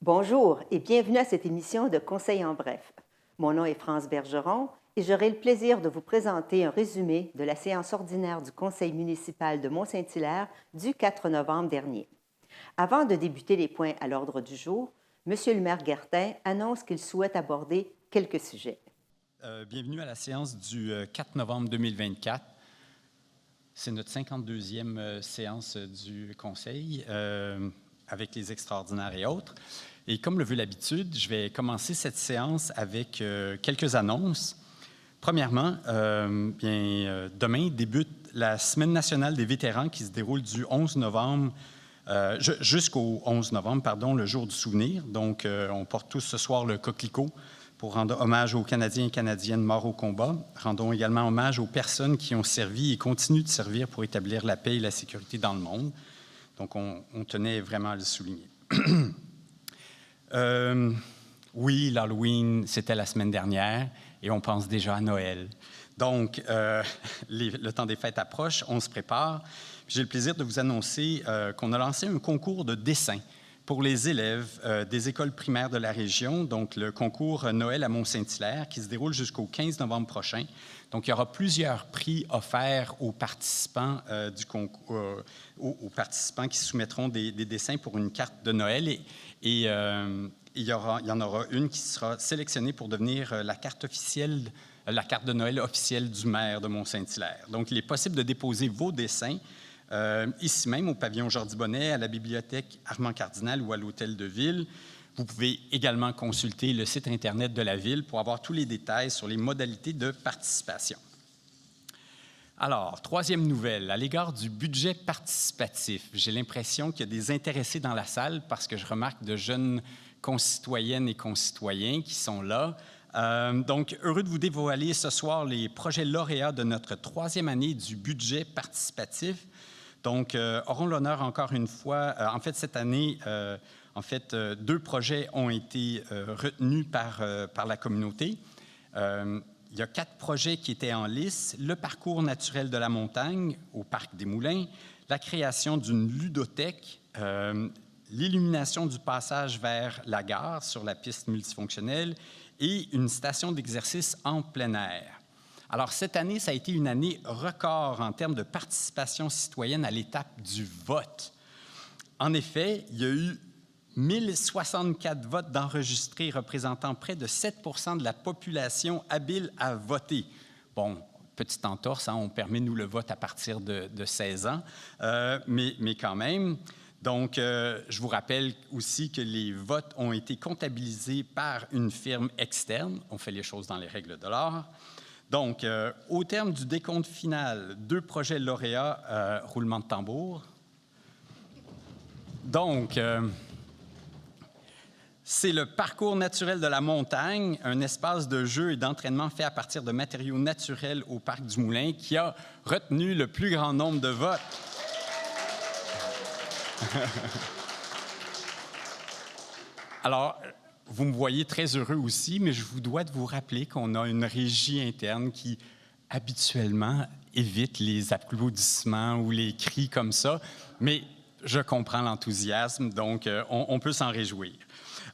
Bonjour et bienvenue à cette émission de Conseil en bref. Mon nom est France Bergeron et j'aurai le plaisir de vous présenter un résumé de la séance ordinaire du Conseil municipal de Mont-Saint-Hilaire du 4 novembre dernier. Avant de débuter les points à l'ordre du jour, M. le maire Guertin annonce qu'il souhaite aborder quelques sujets. Bienvenue à la séance du 4 novembre 2024. C'est notre 52e séance du Conseil avec les extraordinaires et autres. Et comme le veut l'habitude, je vais commencer cette séance avec quelques annonces. Premièrement, demain débute la Semaine nationale des vétérans qui se déroule du 11 novembre jusqu'au 11 novembre, le jour du souvenir. Donc, on porte tous ce soir le coquelicot pour rendre hommage aux Canadiens et Canadiennes morts au combat. Rendons également hommage aux personnes qui ont servi et continuent de servir pour établir la paix et la sécurité dans le monde. Donc, on tenait vraiment à le souligner. Oui, l'Halloween, c'était la semaine dernière et on pense déjà à Noël. Donc, le temps des fêtes approche, on se prépare. J'ai le plaisir de vous annoncer qu'on a lancé un concours de dessin pour les élèves des écoles primaires de la région, donc le concours Noël à Mont-Saint-Hilaire, qui se déroule jusqu'au 15 novembre prochain. Donc, il y aura plusieurs prix offerts aux participants du concours, aux participants qui soumettront des dessins pour une carte de Noël. Et il y en aura une qui sera sélectionnée pour devenir la carte officielle, la carte de Noël officielle du maire de Mont-Saint-Hilaire. Donc, il est possible de déposer vos dessins ici même au pavillon Jordi-Bonnet, à la bibliothèque Armand-Cardinal ou à l'hôtel de ville. Vous pouvez également consulter le site Internet de la Ville pour avoir tous les détails sur les modalités de participation. Alors, troisième nouvelle, à l'égard du budget participatif. J'ai l'impression qu'il y a des intéressés dans la salle parce que je remarque de jeunes concitoyennes et concitoyens qui sont là. Donc, heureux de vous dévoiler ce soir les projets lauréats de notre troisième année du budget participatif. Donc, aurons l'honneur encore une fois, en fait, cette année, deux projets ont été retenus par la communauté. Il y a 4 projets qui étaient en lice: le parcours naturel de la montagne au Parc des Moulins, la création d'une ludothèque, l'illumination du passage vers la gare sur la piste multifonctionnelle et une station d'exercice en plein air. Alors, cette année, ça a été une année record en termes de participation citoyenne à l'étape du vote. En effet, il y a eu 1064 votes d'enregistrés représentant près de 7 % de la population habile à voter. Bon, petite entorse, on permet, nous, le vote à partir de 16 ans, mais quand même. Donc, je vous rappelle aussi que les votes ont été comptabilisés par une firme externe. On fait les choses dans les règles de l'art. Donc, au terme du décompte final, 2 projets lauréats, roulement de tambour. Donc, c'est le parcours naturel de la montagne, un espace de jeu et d'entraînement fait à partir de matériaux naturels au Parc du Moulin, qui a retenu le plus grand nombre de votes. Alors, vous me voyez très heureux aussi, mais je vous dois de vous rappeler qu'on a une régie interne qui, habituellement, évite les applaudissements ou les cris comme ça, mais je comprends l'enthousiasme, donc on peut s'en réjouir.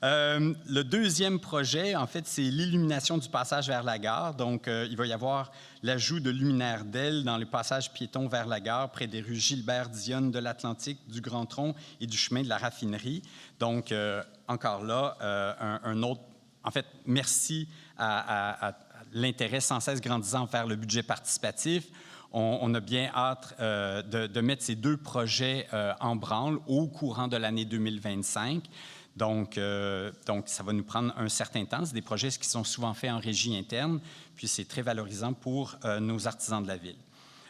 Le deuxième projet, en fait, c'est l'illumination du passage vers la gare. Donc, il va y avoir l'ajout de luminaires d'ailes dans le passage piéton vers la gare, près des rues Gilbert-Dionne, de l'Atlantique, du Grand-Tronc et du chemin de la Raffinerie. Donc, encore là, un autre... En fait, merci à l'intérêt sans cesse grandissant vers le budget participatif. On a bien hâte de mettre ces 2 projets en branle au courant de l'année 2025. Donc, ça va nous prendre un certain temps. C'est des projets qui sont souvent faits en régie interne, puis c'est très valorisant pour nos artisans de la ville.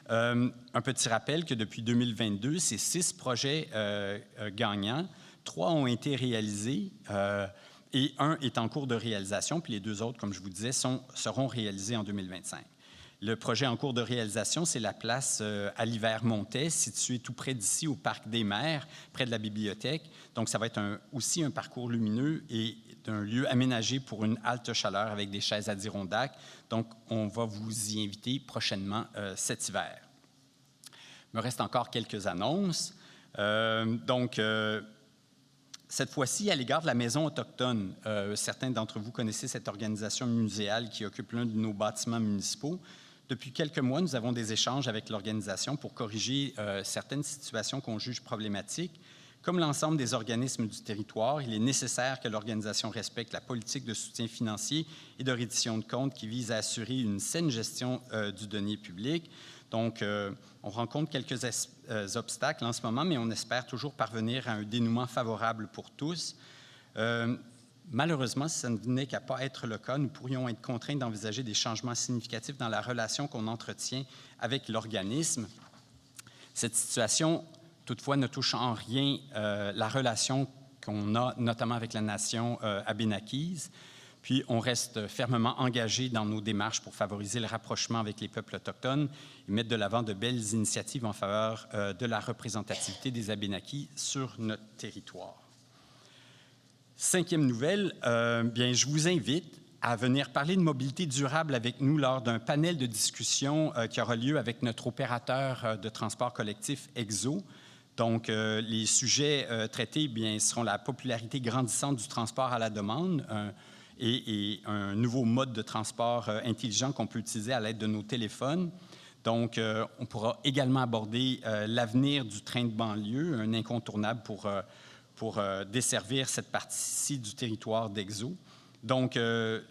Un petit rappel que depuis 2022, c'est 6 projets gagnants. 3 ont été réalisés et 1 est en cours de réalisation, puis les 2 autres, comme je vous disais, seront réalisés en 2025. Le projet en cours de réalisation, c'est la place Alivert-Montet, située tout près d'ici, au Parc des Mers, près de la bibliothèque. Donc, ça va être aussi un parcours lumineux et un lieu aménagé pour une halte chaleur avec des chaises Adirondack. Donc, on va vous y inviter prochainement cet hiver. Il me reste encore quelques annonces. Cette fois-ci, à l'égard de la Maison autochtone. Certains d'entre vous connaissez cette organisation muséale qui occupe l'un de nos bâtiments municipaux. Depuis quelques mois, nous avons des échanges avec l'organisation pour corriger certaines situations qu'on juge problématiques. Comme l'ensemble des organismes du territoire, il est nécessaire que l'organisation respecte la politique de soutien financier et de reddition de comptes qui vise à assurer une saine gestion du denier public. Donc, on rencontre quelques obstacles en ce moment, mais on espère toujours parvenir à un dénouement favorable pour tous. Malheureusement, si ça ne venait qu'à pas être le cas, nous pourrions être contraints d'envisager des changements significatifs dans la relation qu'on entretient avec l'organisme. Cette situation, toutefois, ne touche en rien la relation qu'on a notamment avec la nation abénaquise. Puis, on reste fermement engagé dans nos démarches pour favoriser le rapprochement avec les peuples autochtones et mettre de l'avant de belles initiatives en faveur de la représentativité des Abénaquis sur notre territoire. Cinquième nouvelle, bien, je vous invite à venir parler de mobilité durable avec nous lors d'un panel de discussion qui aura lieu avec notre opérateur de transport collectif EXO. Donc, les sujets traités bien, seront la popularité grandissante du transport à la demande, et un nouveau mode de transport intelligent qu'on peut utiliser à l'aide de nos téléphones. Donc, on pourra également aborder l'avenir du train de banlieue, un incontournable pour desservir cette partie-ci du territoire d'EXO. Donc,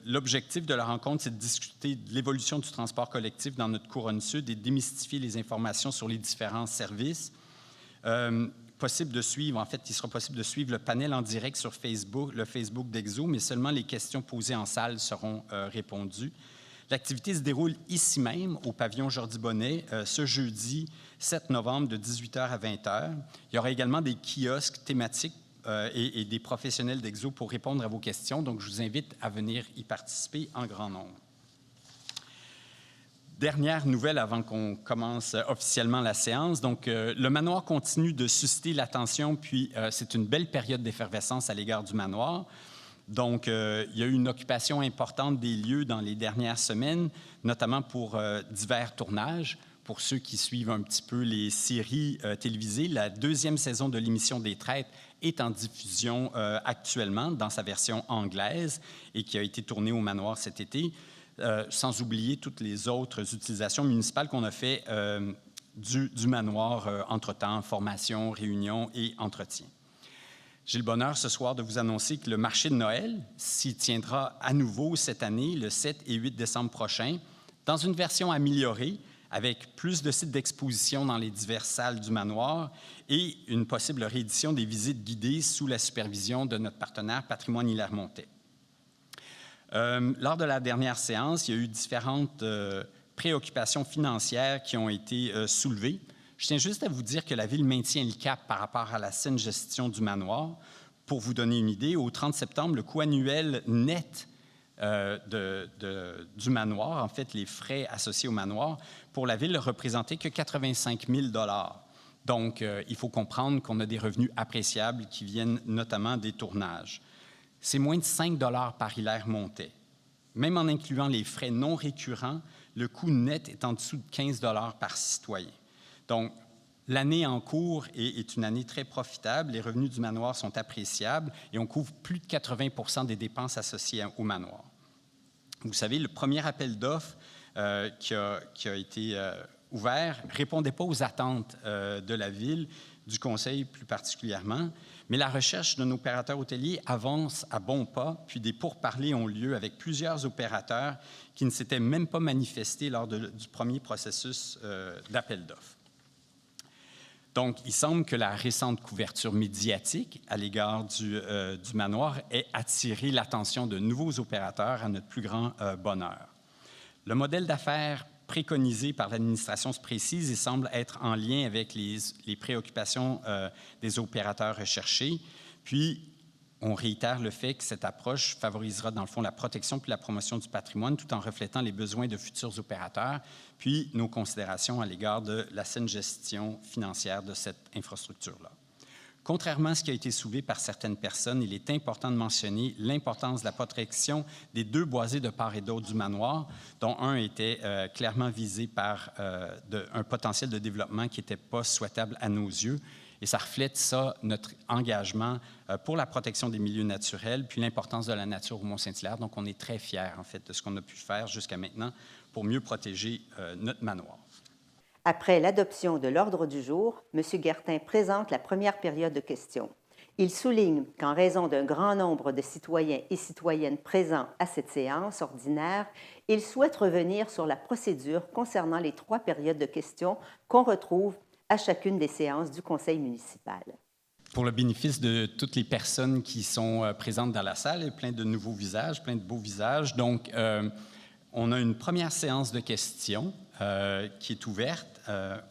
l'objectif de la rencontre, c'est de discuter de l'évolution du transport collectif dans notre couronne sud et de démystifier les informations sur les différents services. Possible de suivre, en fait, il sera possible de suivre le panel en direct sur Facebook, le Facebook d'EXO, mais seulement les questions posées en salle seront répondues. L'activité se déroule ici même, au pavillon Jordi-Bonnet, ce jeudi 7 novembre de 18h à 20h. Il y aura également des kiosques thématiques et des professionnels d'EXO pour répondre à vos questions, donc je vous invite à venir y participer en grand nombre. Dernière nouvelle avant qu'on commence officiellement la séance. Donc, le manoir continue de susciter l'attention, puis c'est une belle période d'effervescence à l'égard du manoir. Donc, il y a eu une occupation importante des lieux dans les dernières semaines, notamment pour divers tournages. Pour ceux qui suivent un petit peu les séries télévisées, la deuxième saison de l'émission des Traites est en diffusion actuellement dans sa version anglaise et qui a été tournée au manoir cet été. Sans oublier toutes les autres utilisations municipales qu'on a fait du manoir entre-temps, formation, réunion et entretien. J'ai le bonheur ce soir de vous annoncer que le marché de Noël s'y tiendra à nouveau cette année, le 7 et 8 décembre prochain, dans une version améliorée, avec plus de sites d'exposition dans les diverses salles du manoir et une possible réédition des visites guidées sous la supervision de notre partenaire Patrimoine Hilaire-Montet. Lors de la dernière séance, il y a eu différentes préoccupations financières qui ont été soulevées. Je tiens juste à vous dire que la Ville maintient le cap par rapport à la saine gestion du manoir. Pour vous donner une idée, au 30 septembre, le coût annuel net du manoir, en fait, les frais associés au manoir, pour la Ville ne représentaient que 85 000 $. Donc, il faut comprendre qu'on a des revenus appréciables qui viennent notamment des tournages. C'est moins de 5 $ par Hilaire-Montet. Même en incluant les frais non récurrents, le coût net est en dessous de 15 $ par citoyen. Donc, l'année en cours est une année très profitable. Les revenus du manoir sont appréciables et on couvre plus de 80 % des dépenses associées au manoir. Vous savez, le premier appel d'offres qui a été ouvert ne répondait pas aux attentes de la Ville, du Conseil plus particulièrement, mais la recherche d'un opérateur hôtelier avance à bons pas, puis des pourparlers ont lieu avec plusieurs opérateurs qui ne s'étaient même pas manifestés lors du premier processus d'appel d'offres. Donc, il semble que la récente couverture médiatique à l'égard du manoir ait attiré l'attention de nouveaux opérateurs à notre plus grand bonheur. Le modèle d'affaires préconisé par l'administration se précise et semble être en lien avec les préoccupations des opérateurs recherchés. Puis, on réitère le fait que cette approche favorisera, dans le fond, la protection puis la promotion du patrimoine tout en reflétant les besoins de futurs opérateurs, puis nos considérations à l'égard de la saine gestion financière de cette infrastructure-là. Contrairement à ce qui a été soulevé par certaines personnes, il est important de mentionner l'importance de la protection des deux boisés de part et d'autre du manoir, dont un était clairement visé par un potentiel de développement qui n'était pas souhaitable à nos yeux. Et ça reflète ça, notre engagement pour la protection des milieux naturels, puis l'importance de la nature au Mont-Saint-Hilaire. Donc, on est très fiers, en fait, de ce qu'on a pu faire jusqu'à maintenant pour mieux protéger notre manoir. Après l'adoption de l'ordre du jour, M. Guertin présente la première période de questions. Il souligne qu'en raison d'un grand nombre de citoyens et citoyennes présents à cette séance ordinaire, il souhaite revenir sur la procédure concernant les 3 périodes de questions qu'on retrouve à chacune des séances du Conseil municipal. Pour le bénéfice de toutes les personnes qui sont présentes dans la salle, il y a plein de nouveaux visages, plein de beaux visages. Donc, on a une première séance de questions qui est ouverte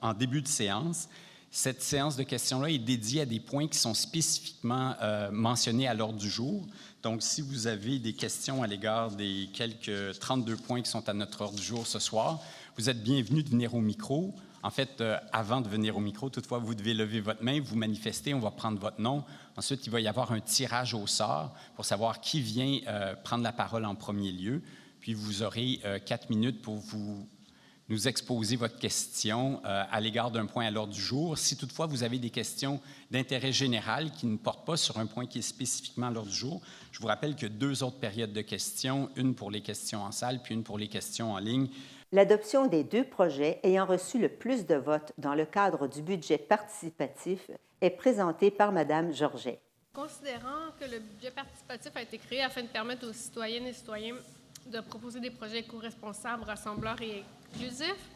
en début de séance. Cette séance de questions-là est dédiée à des points qui sont spécifiquement mentionnés à l'ordre du jour. Donc, si vous avez des questions à l'égard des quelques 32 points qui sont à notre ordre du jour ce soir, vous êtes bienvenus de venir au micro. En fait, avant de venir au micro, toutefois, vous devez lever votre main, vous manifester, on va prendre votre nom. Ensuite, il va y avoir un tirage au sort pour savoir qui vient prendre la parole en premier lieu. Puis, vous aurez 4 minutes pour nous exposer votre question à l'égard d'un point à l'ordre du jour. Si toutefois vous avez des questions d'intérêt général qui ne portent pas sur un point qui est spécifiquement à l'ordre du jour, je vous rappelle qu'il y a 2 autres périodes de questions, une pour les questions en salle puis une pour les questions en ligne. L'adoption des 2 projets ayant reçu le plus de votes dans le cadre du budget participatif est présentée par Mme Georget. Considérant que le budget participatif a été créé afin de permettre aux citoyennes et citoyens de proposer des projets éco-responsables, rassembleurs et inclusifs,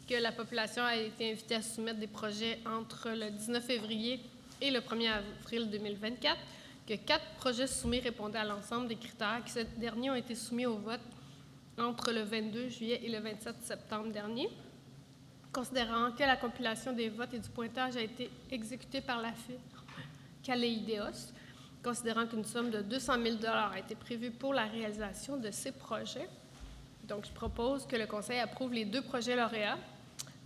que la population a été invitée à soumettre des projets entre le 19 février et le 1er avril 2024, que 4 projets soumis répondaient à l'ensemble des critères, que ces derniers ont été soumis au vote entre le 22 juillet et le 27 septembre dernier. Considérant que la compilation des votes et du pointage a été exécutée par la firme Caleideos, considérant qu'une somme de 200 000 $ a été prévue pour la réalisation de ces projets. Donc, je propose que le Conseil approuve les 2 projets lauréats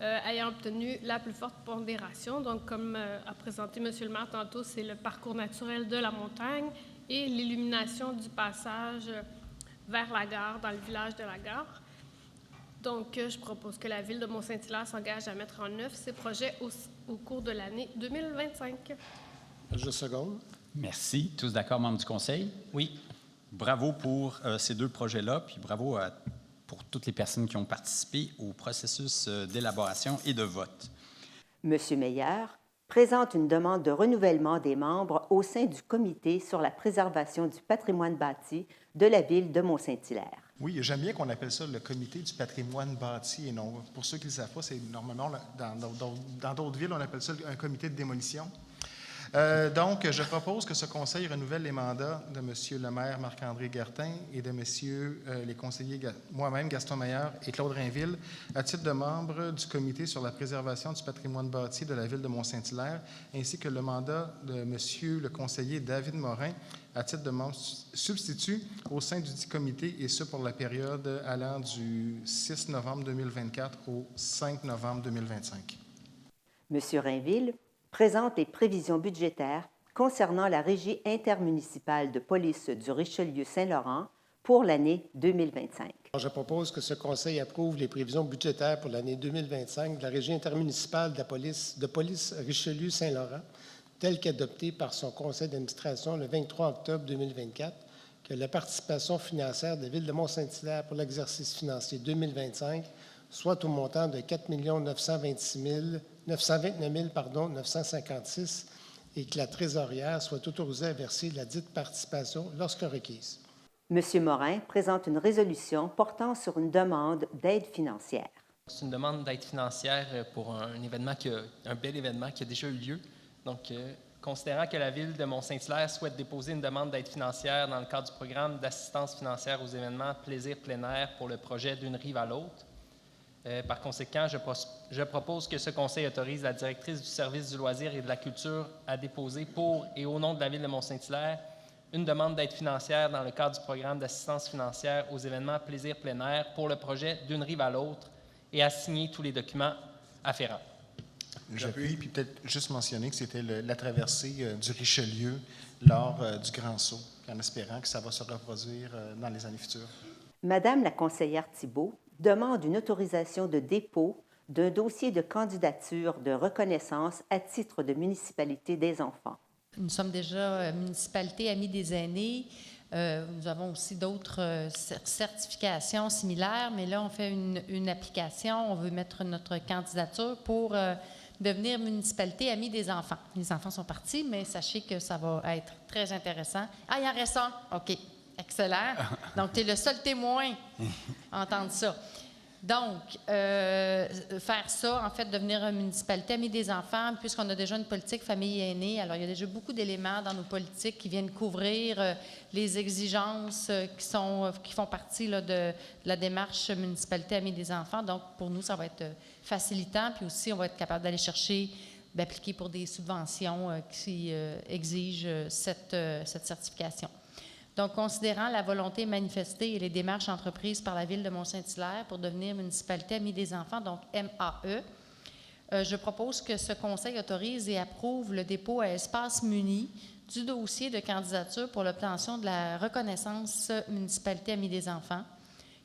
ayant obtenu la plus forte pondération. Donc, comme a présenté M. le maire tantôt, c'est le parcours naturel de la montagne et l'illumination du passage vers la gare, dans le village de la gare. Donc, je propose que la Ville de Mont-Saint-Hilaire s'engage à mettre en œuvre ces projets au cours de l'année 2025. Je seconde. Merci. Tous d'accord, membres du Conseil? Oui. Bravo pour ces 2 projets-là, puis bravo pour toutes les personnes qui ont participé au processus d'élaboration et de vote. M. Meyer présente une demande de renouvellement des membres au sein du Comité sur la préservation du patrimoine bâti de la Ville de Mont-Saint-Hilaire. Oui, j'aime bien qu'on appelle ça le Comité du patrimoine bâti et non, pour ceux qui ne le savent pas, c'est normalement, dans d'autres villes, on appelle ça un comité de démolition. Donc, je propose que ce conseil renouvelle les mandats de M. le maire Marc-André Guertin et de M. les conseillers, moi-même, Gaston Meyer et Claude Rainville, à titre de membres du comité sur la préservation du patrimoine bâti de la Ville de Mont-Saint-Hilaire, ainsi que le mandat de M. le conseiller David Morin, à titre de membre substitut au sein du dit comité, et ce pour la période allant du 6 novembre 2024 au 5 novembre 2025. M. Rainville présente les prévisions budgétaires concernant la Régie intermunicipale de police du Richelieu-Saint-Laurent pour l'année 2025. Je propose que ce Conseil approuve les prévisions budgétaires pour l'année 2025 de la Régie intermunicipale de police Richelieu-Saint-Laurent, telle qu'adoptée par son Conseil d'administration le 23 octobre 2024, que la participation financière de la Ville de Mont-Saint-Hilaire pour l'exercice financier 2025 soit au montant de 4 929 956 et que la trésorière soit autorisée à verser la dite participation lorsque requise. M. Morin présente une résolution portant sur une demande d'aide financière. C'est une demande d'aide financière pour un bel événement qui a déjà eu lieu. Donc, considérant que la Ville de Mont-Saint-Hilaire souhaite déposer une demande d'aide financière dans le cadre du programme d'assistance financière aux événements Plaisir plein air pour le projet D'une rive à l'autre. Par conséquent, je propose que ce Conseil autorise la directrice du service du loisir et de la culture à déposer pour et au nom de la Ville de Mont-Saint-Hilaire une demande d'aide financière dans le cadre du programme d'assistance financière aux événements Plaisir plein air pour le projet D'une rive à l'autre et à signer tous les documents afférents. J'appuie, puis peut-être juste mentionner que c'était la traversée du Richelieu lors du Grand Saut, en espérant que ça va se reproduire dans les années futures. Madame la conseillère Thibault demande une autorisation de dépôt d'un dossier de candidature de reconnaissance à titre de municipalité des enfants. Nous sommes déjà municipalité Amis des aînés. Nous avons aussi d'autres certifications similaires, mais là, on fait une application. On veut mettre notre candidature pour devenir municipalité Amis des enfants. Les enfants sont partis, mais sachez que ça va être très intéressant. Ah, il en reste un? OK. Excellent. Donc, tu es le seul témoin à entendre ça. Donc, faire ça, en fait, devenir une municipalité Amis des enfants, puisqu'on a déjà une politique famille aînée, alors il y a déjà beaucoup d'éléments dans nos politiques qui viennent couvrir les exigences qui font partie là, de la démarche municipalité Amis des enfants. Donc, pour nous, ça va être facilitant, puis aussi, on va être capable d'aller chercher, d'appliquer pour des subventions qui exigent cette certification. Donc, considérant la volonté manifestée et les démarches entreprises par la Ville de Mont-Saint-Hilaire pour devenir municipalité Amis des enfants, donc MAE, je propose que ce conseil autorise et approuve le dépôt à Espace Muni du dossier de candidature pour l'obtention de la reconnaissance municipalité Amis des enfants,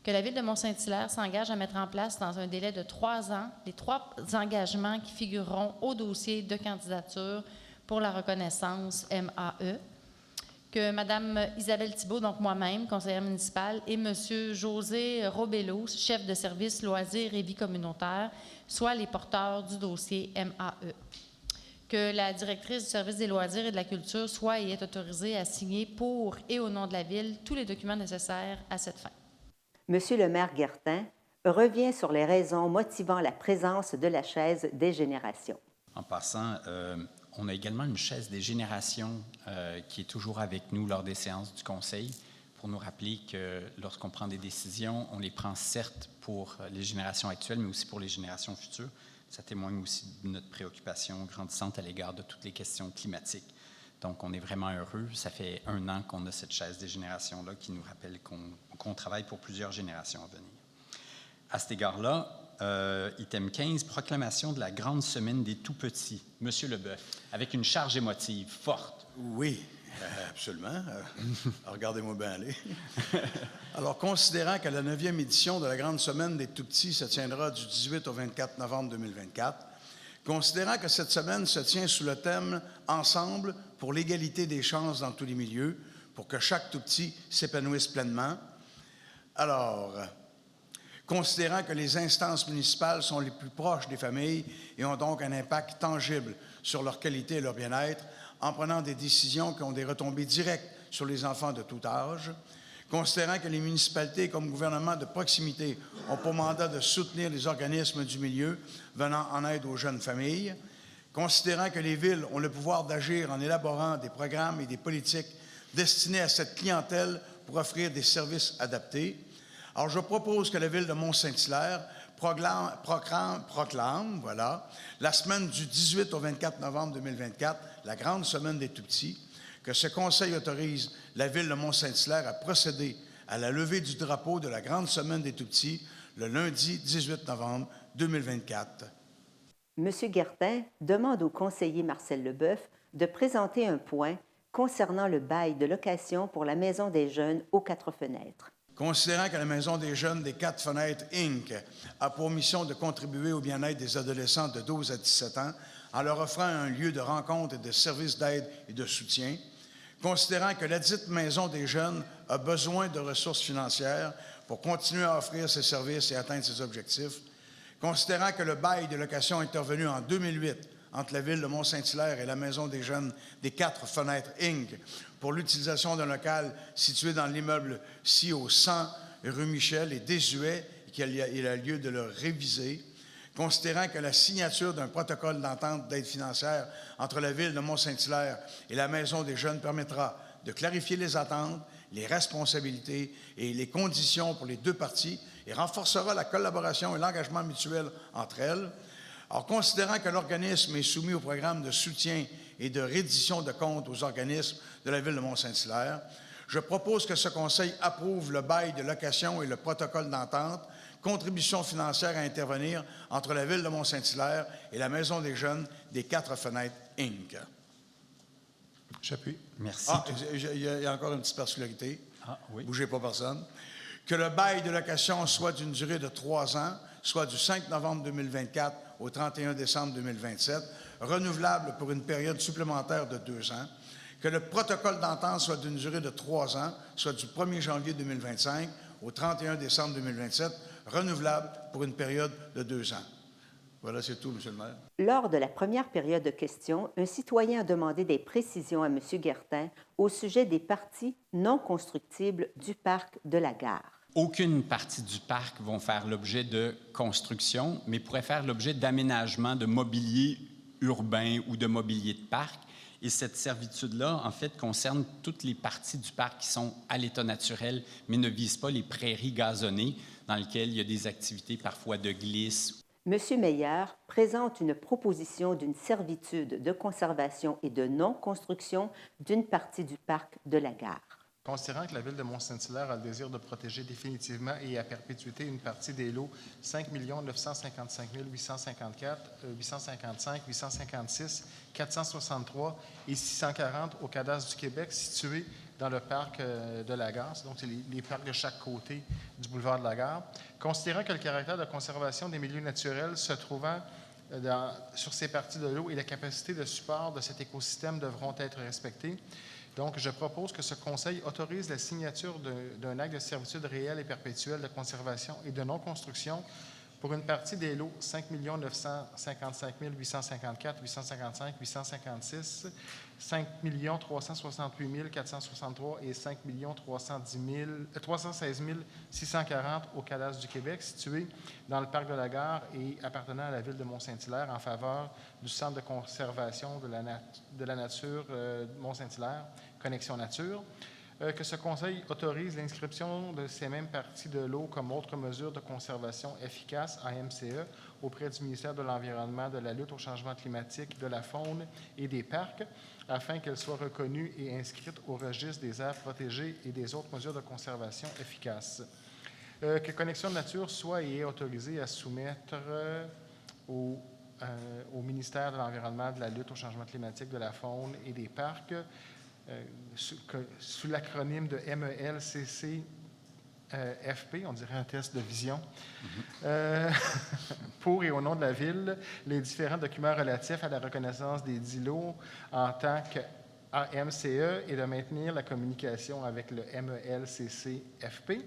que la Ville de Mont-Saint-Hilaire s'engage à mettre en place dans un délai de 3 ans les 3 engagements qui figureront au dossier de candidature pour la reconnaissance MAE, que Mme Isabelle Thibault, donc moi-même, conseillère municipale, et M. José Robello, chef de service loisirs et vie communautaire, soient les porteurs du dossier MAE. Que la directrice du service des loisirs et de la culture soit et est autorisée à signer pour et au nom de la Ville tous les documents nécessaires à cette fin. M. le maire Guertin revient sur les raisons motivant la présence de la chaise des générations. En passant, on a également une chaise des générations qui est toujours avec nous lors des séances du Conseil pour nous rappeler que lorsqu'on prend des décisions, on les prend certes pour les générations actuelles, mais aussi pour les générations futures. Ça témoigne aussi de notre préoccupation grandissante à l'égard de toutes les questions climatiques. Donc, on est vraiment heureux. Ça fait 1 an qu'on a cette chaise des générations-là qui nous rappelle qu'on travaille pour plusieurs générations à venir. À cet égard-là, item 15, proclamation de la grande semaine des tout-petits. Monsieur Leboeuf, avec une charge émotive forte. Oui, absolument. Regardez-moi bien aller. Alors, considérant que la 9e édition de la grande semaine des tout-petits se tiendra du 18 au 24 novembre 2024, considérant que cette semaine se tient sous le thème « Ensemble pour l'égalité des chances dans tous les milieux, pour que chaque tout-petit s'épanouisse pleinement », alors, considérant que les instances municipales sont les plus proches des familles et ont donc un impact tangible sur leur qualité et leur bien-être, en prenant des décisions qui ont des retombées directes sur les enfants de tout âge, considérant que les municipalités comme gouvernement de proximité ont pour mandat de soutenir les organismes du milieu venant en aide aux jeunes familles, considérant que les villes ont le pouvoir d'agir en élaborant des programmes et des politiques destinés à cette clientèle pour offrir des services adaptés. Alors, je propose que la Ville de Mont-Saint-Hilaire proclame, la semaine du 18 au 24 novembre 2024, la grande semaine des tout-petits, que ce Conseil autorise la Ville de Mont-Saint-Hilaire à procéder à la levée du drapeau de la grande semaine des tout-petits le lundi 18 novembre 2024. M. Guertin demande au conseiller Marcel Leboeuf de présenter un point concernant le bail de location pour la Maison des jeunes aux 4 fenêtres. Considérant que la Maison des jeunes des 4 fenêtres, Inc. a pour mission de contribuer au bien-être des adolescents de 12 à 17 ans en leur offrant un lieu de rencontre et de services d'aide et de soutien, considérant que ladite Maison des jeunes a besoin de ressources financières pour continuer à offrir ses services et atteindre ses objectifs, considérant que le bail de location intervenu en 2008 entre la Ville de Mont-Saint-Hilaire et la Maison des jeunes des 4 fenêtres, Inc., pour l'utilisation d'un local situé dans l'immeuble ci au 100 rue Michel est désuet et qu'il a lieu de le réviser, considérant que la signature d'un protocole d'entente d'aide financière entre la Ville de Mont-Saint-Hilaire et la Maison des jeunes permettra de clarifier les attentes, les responsabilités et les conditions pour les 2 parties et renforcera la collaboration et l'engagement mutuel entre elles. Alors, considérant que l'organisme est soumis au programme de soutien et de reddition de comptes aux organismes de la Ville de Mont-Saint-Hilaire, je propose que ce Conseil approuve le bail de location et le protocole d'entente, contribution financière à intervenir entre la Ville de Mont-Saint-Hilaire et la Maison des jeunes des 4 fenêtres, Inc. J'appuie. Merci. Il y a encore une petite particularité. Ah, oui. Bougez pas personne. que le bail de location soit d'une durée de 3 ans, soit du 5 novembre 2024 au 31 décembre 2027, renouvelable pour une période supplémentaire de 2 ans, que le protocole d'entente soit d'une durée de 3 ans, soit du 1er janvier 2025 au 31 décembre 2027, renouvelable pour une période de 2 ans. Voilà, c'est tout, M. le maire. Lors de la première période de questions, un citoyen a demandé des précisions à M. Guertin au sujet des parties non constructibles du parc de la gare. Aucune partie du parc vont faire l'objet de construction, mais pourrait faire l'objet d'aménagement de mobilier urbain ou de mobilier de parc. Et cette servitude-là, en fait, concerne toutes les parties du parc qui sont à l'état naturel, mais ne vise pas les prairies gazonnées dans lesquelles il y a des activités parfois de glisse. M. Meyer présente une proposition d'une servitude de conservation et de non-construction d'une partie du parc de la gare. Considérant que la Ville de Mont-Saint-Hilaire a le désir de protéger définitivement et à perpétuité une partie des lots 5 955 854, 855, 856, 463 et 640 au cadastre du Québec situés dans le parc de la gare, donc c'est les parcs de chaque côté du boulevard de la gare, considérant que le caractère de conservation des milieux naturels se trouvant sur ces parties de l'eau et la capacité de support de cet écosystème devront être respectés. Donc, je propose que ce Conseil autorise la signature d'un acte de servitude réelle et perpétuelle de conservation et de non-construction pour une partie des lots 5 955 854, 855, 856, 5 368 463 et 5 316 640 au cadastre du Québec, situés dans le parc de la gare et appartenant à la Ville de Mont-Saint-Hilaire en faveur du Centre de conservation de la nature Mont-Saint-Hilaire, Connexion Nature. Que ce Conseil autorise l'inscription de ces mêmes parties de l'eau comme autre mesure de conservation efficace à MCE auprès du ministère de l'Environnement, de la lutte au changement climatique, de la faune et des parcs, afin qu'elles soient reconnues et inscrites au registre des aires protégées et des autres mesures de conservation efficaces. Que Connexion Nature soit et est autorisée à soumettre au ministère de l'Environnement, de la lutte au changement climatique, de la faune et des parcs, sous l'acronyme de MELCC FP, on dirait un test de vision, pour et au nom de la Ville, les différents documents relatifs à la reconnaissance des dits lots en tant qu'AMCE et de maintenir la communication avec le MELCC FP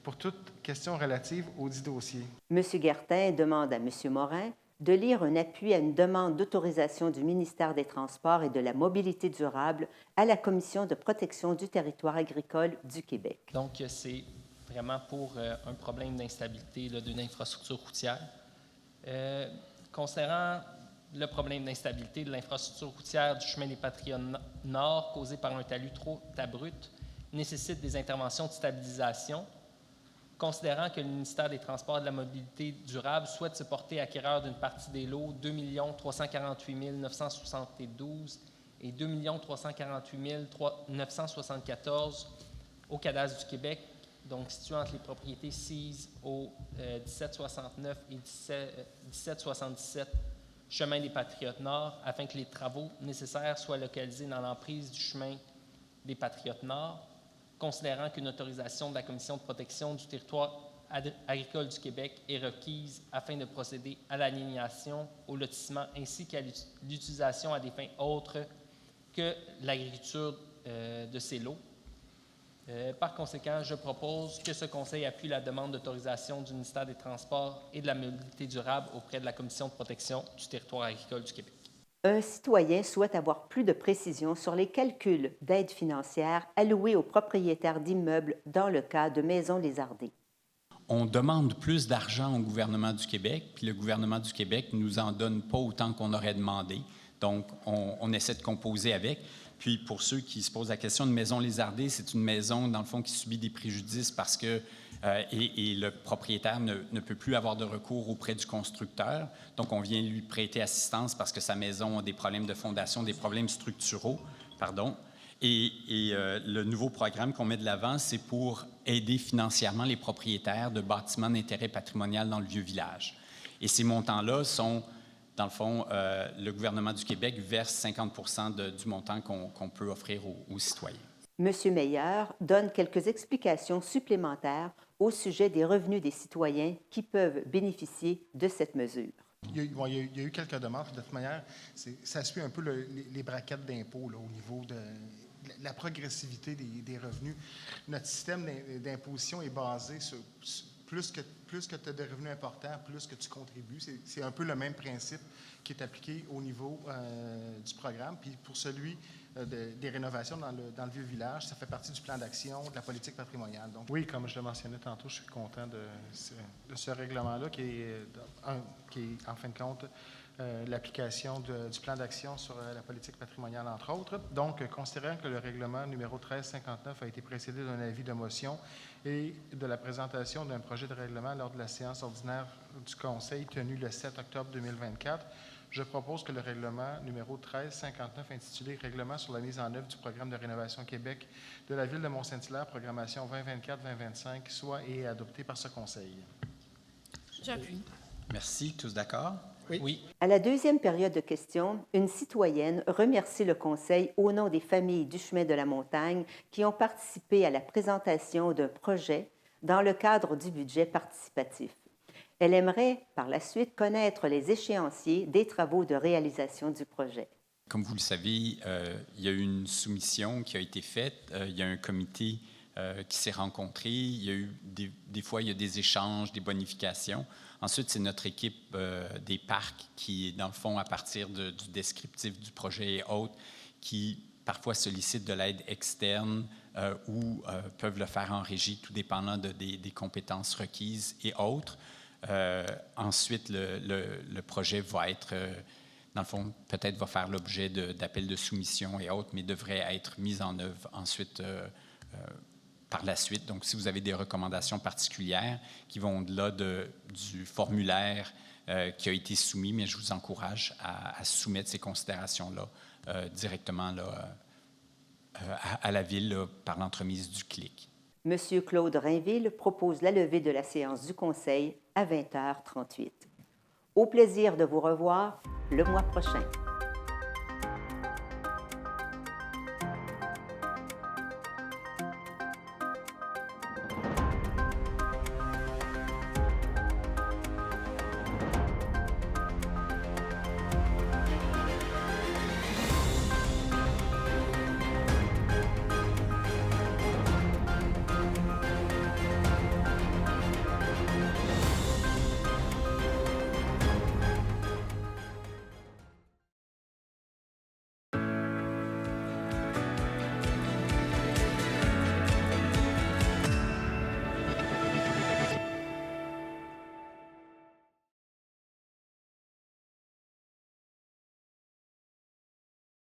pour toute question relative aux dits dossiers. M. Guertin demande à M. Morin de lire un appui à une demande d'autorisation du ministère des Transports et de la Mobilité durable à la Commission de protection du territoire agricole du Québec. Donc, c'est vraiment pour un problème d'instabilité d'une infrastructure routière. Considérant le problème d'instabilité de l'infrastructure routière du chemin des Patriotes Nord causé par un talus trop abrupt nécessite des interventions de stabilisation. Considérant que le ministère des Transports et de la Mobilité durable souhaite se porter acquéreur d'une partie des lots 2 348 972 et 2 348 974 au cadastre du Québec, donc situé entre les propriétés sises au 1769 et 1777 chemin des Patriotes Nord, afin que les travaux nécessaires soient localisés dans l'emprise du chemin des Patriotes Nord. Considérant qu'une autorisation de la Commission de protection du territoire agricole du Québec est requise afin de procéder à l'aliénation, au lotissement ainsi qu'à l'utilisation à des fins autres que l'agriculture de ces lots. Par conséquent, je propose que ce Conseil appuie la demande d'autorisation du ministère des Transports et de la Mobilité durable auprès de la Commission de protection du territoire agricole du Québec. Un citoyen souhaite avoir plus de précisions sur les calculs d'aide financière alloués aux propriétaires d'immeubles dans le cas de maisons lézardées. On demande plus d'argent au gouvernement du Québec, puis le gouvernement du Québec ne nous en donne pas autant qu'on aurait demandé. Donc, on essaie de composer avec. Puis, pour ceux qui se posent la question de maison lézardée, c'est une maison, dans le fond, qui subit des préjudices parce que et le propriétaire ne peut plus avoir de recours auprès du constructeur. Donc, on vient lui prêter assistance parce que sa maison a des problèmes de fondation, des problèmes structuraux, pardon. Et le nouveau programme qu'on met de l'avant, c'est pour aider financièrement les propriétaires de bâtiments d'intérêt patrimonial dans le Vieux-Village. Et ces montants-là sont, dans le fond, le gouvernement du Québec verse 50 % du montant qu'on peut offrir aux citoyens. M. Meyer donne quelques explications supplémentaires au sujet des revenus des citoyens qui peuvent bénéficier de cette mesure. Il y a eu quelques demandes. De toute manière, ça suit un peu les braquettes d'impôts au niveau de la progressivité des revenus. Notre système d'imposition est basé sur plus que tu as de revenus importants, plus que tu contribues. C'est un peu le même principe qui est appliqué au niveau du programme. Puis pour celui des rénovations dans le vieux village, ça fait partie du plan d'action de la politique patrimoniale. Donc, oui, comme je le mentionnais tantôt, je suis content de ce règlement-là qui est, en fin de compte, l'application du plan d'action sur la politique patrimoniale, entre autres. Donc, considérant que le règlement numéro 1359 a été précédé d'un avis de motion et de la présentation d'un projet de règlement lors de la séance ordinaire du Conseil tenue le 7 octobre 2024, je propose que le règlement numéro 1359 intitulé « Règlement sur la mise en œuvre du programme de rénovation Québec de la Ville de Mont-Saint-Hilaire, programmation 2024-2025 » soit et est adopté par ce Conseil. J'appuie. Merci. Tous d'accord? Oui. À la deuxième période de questions, une citoyenne remercie le Conseil au nom des familles du chemin de la montagne qui ont participé à la présentation d'un projet dans le cadre du budget participatif. Elle aimerait, par la suite, connaître les échéanciers des travaux de réalisation du projet. Comme vous le savez, il y a eu une soumission qui a été faite. Il y a un comité qui s'est rencontré. Il y a eu des fois, il y a des échanges, des bonifications. Ensuite, c'est notre équipe des parcs qui, dans le fond, à partir du descriptif du projet et autres, qui parfois sollicitent de l'aide externe ou peuvent le faire en régie, tout dépendant des compétences requises et autres. Ensuite, le projet va être, dans le fond, peut-être va faire l'objet d'appels de soumission et autres, mais devrait être mis en œuvre ensuite par la suite. Donc, si vous avez des recommandations particulières qui vont au-delà du formulaire qui a été soumis, mais je vous encourage à soumettre ces considérations-là directement là, à la Ville là, par l'entremise du CLIC. M. Claude Rainville propose la levée de la séance du Conseil à 20h38. Au plaisir de vous revoir le mois prochain.